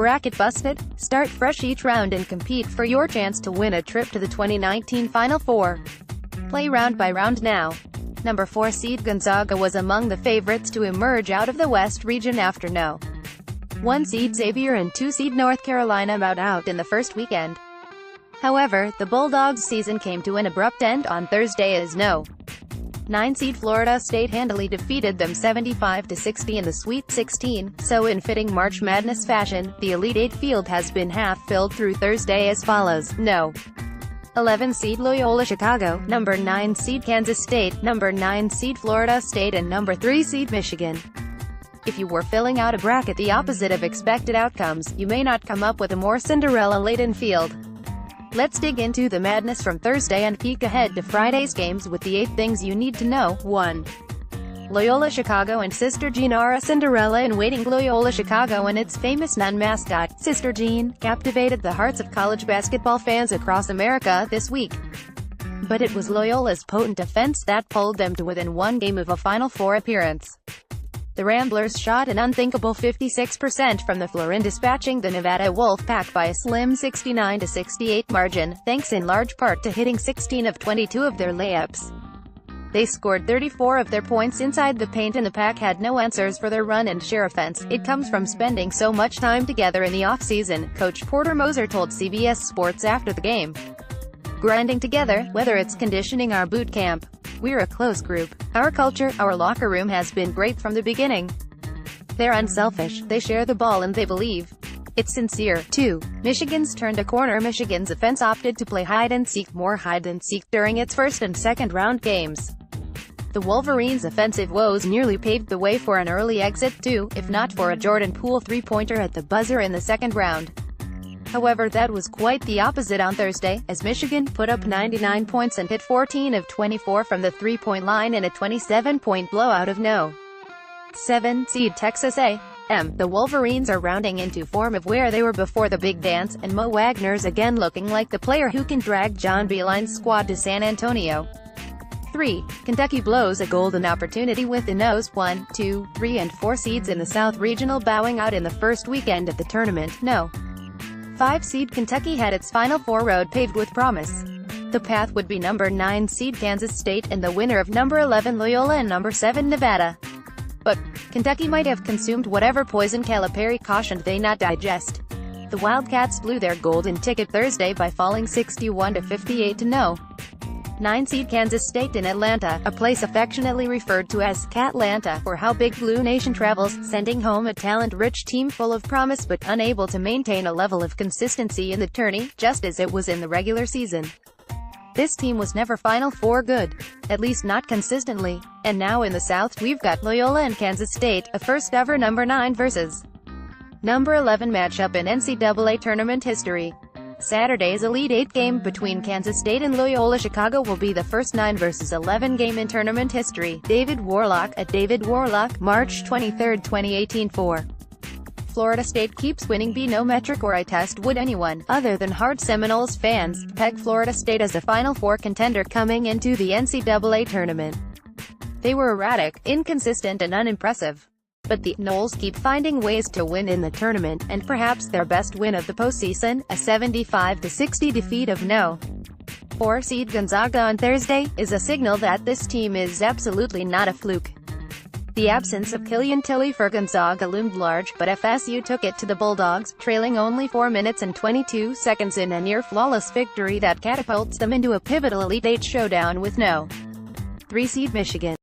bracket busted? Start fresh each round and compete for your chance to win a trip to the 2019 Final Four. Play round by round now. Number 4 seed Gonzaga was among the favorites to emerge out of the West region after No. 1 seed Xavier and 2 seed North Carolina bowed out in the first weekend. However, the Bulldogs' season came to an abrupt end on Thursday as No. 9 seed Florida State handily defeated them 75-60 in the Sweet 16, so in fitting March Madness fashion, the Elite Eight field has been half-filled through Thursday as follows: No. 11 seed Loyola Chicago, number 9 seed Kansas State, number 9 seed Florida State and number 3 seed Michigan. If you were filling out a bracket the opposite of expected outcomes, you may not come up with a more Cinderella-laden field. Let's dig into the madness from Thursday and peek ahead to Friday's games with the 8 things you need to know. 1. Loyola Chicago and Sister Jean are a Cinderella-in-waiting. Loyola Chicago and its famous nun-mascot, Sister Jean, captivated the hearts of college basketball fans across America this week. But it was Loyola's potent offense that pulled them to within 1 game of a Final Four appearance. The Ramblers shot an unthinkable 56% from the floor in dispatching the Nevada Wolfpack by a slim 69-68 margin, thanks in large part to hitting 16 of 22 of their layups. They scored 34 of their points inside the paint and the Pack had no answers for their run-and-share offense. It comes from spending so much time together in the off-season, Coach Porter Moser told CBS Sports after the game. Grinding together, whether it's conditioning or boot camp. We're a close group. Our culture, our locker room has been great from the beginning. They're unselfish, they share the ball and they believe. It's sincere. 2. Michigan's turned a corner. Michigan's offense opted to play hide-and-seek, more hide-and-seek during its first and second round games. The Wolverines' offensive woes nearly paved the way for an early exit too, if not for a Jordan Poole three-pointer at the buzzer in the second round. However, that was quite the opposite on Thursday, as Michigan put up 99 points and hit 14 of 24 from the three-point line in a 27-point blowout of No. 7 seed Texas A&M. The Wolverines are rounding into form of where they were before the big dance, and Mo Wagner's again looking like the player who can drag John Beilein's squad to San Antonio. 3. Kentucky blows a golden opportunity with the No's 1, 2, 3 and 4 seeds in the South Regional bowing out in the first weekend of the tournament. No. 5 seed Kentucky had its Final Four road paved with promise. The path would be number 9 seed Kansas State and the winner of number 11 Loyola and number 7 Nevada. But Kentucky might have consumed whatever poison Calipari cautioned they not digest. The Wildcats blew their golden ticket Thursday by falling 61-58 to No. 9 seed Kansas State in Atlanta, a place affectionately referred to as Catlanta, for how Big Blue Nation travels, sending home a talent-rich team full of promise but unable to maintain a level of consistency in the tourney, just as it was in the regular season. This team was never Final Four good, at least not consistently. And now in the South, we've got Loyola and Kansas State, a first-ever number 9 versus number 11 matchup in NCAA Tournament history. Saturday's Elite Eight game between Kansas State and Loyola Chicago will be the first 9 versus 11 game in tournament history. David Warlock, at David Warlock, March 23, 2018. 4. Florida State keeps winning. Be no metric or eye test would anyone, other than hard Seminoles fans, peg Florida State as a Final Four contender coming into the NCAA tournament. They were erratic, inconsistent and unimpressive. But the Noles keep finding ways to win in the tournament, and perhaps their best win of the postseason, a 75-60 defeat of No. 4 seed Gonzaga on Thursday, is a signal that this team is absolutely not a fluke. The absence of Killian Tilly for Gonzaga loomed large, but FSU took it to the Bulldogs, trailing only 4 minutes and 22 seconds in a near-flawless victory that catapults them into a pivotal Elite Eight showdown with No. 3 seed Michigan.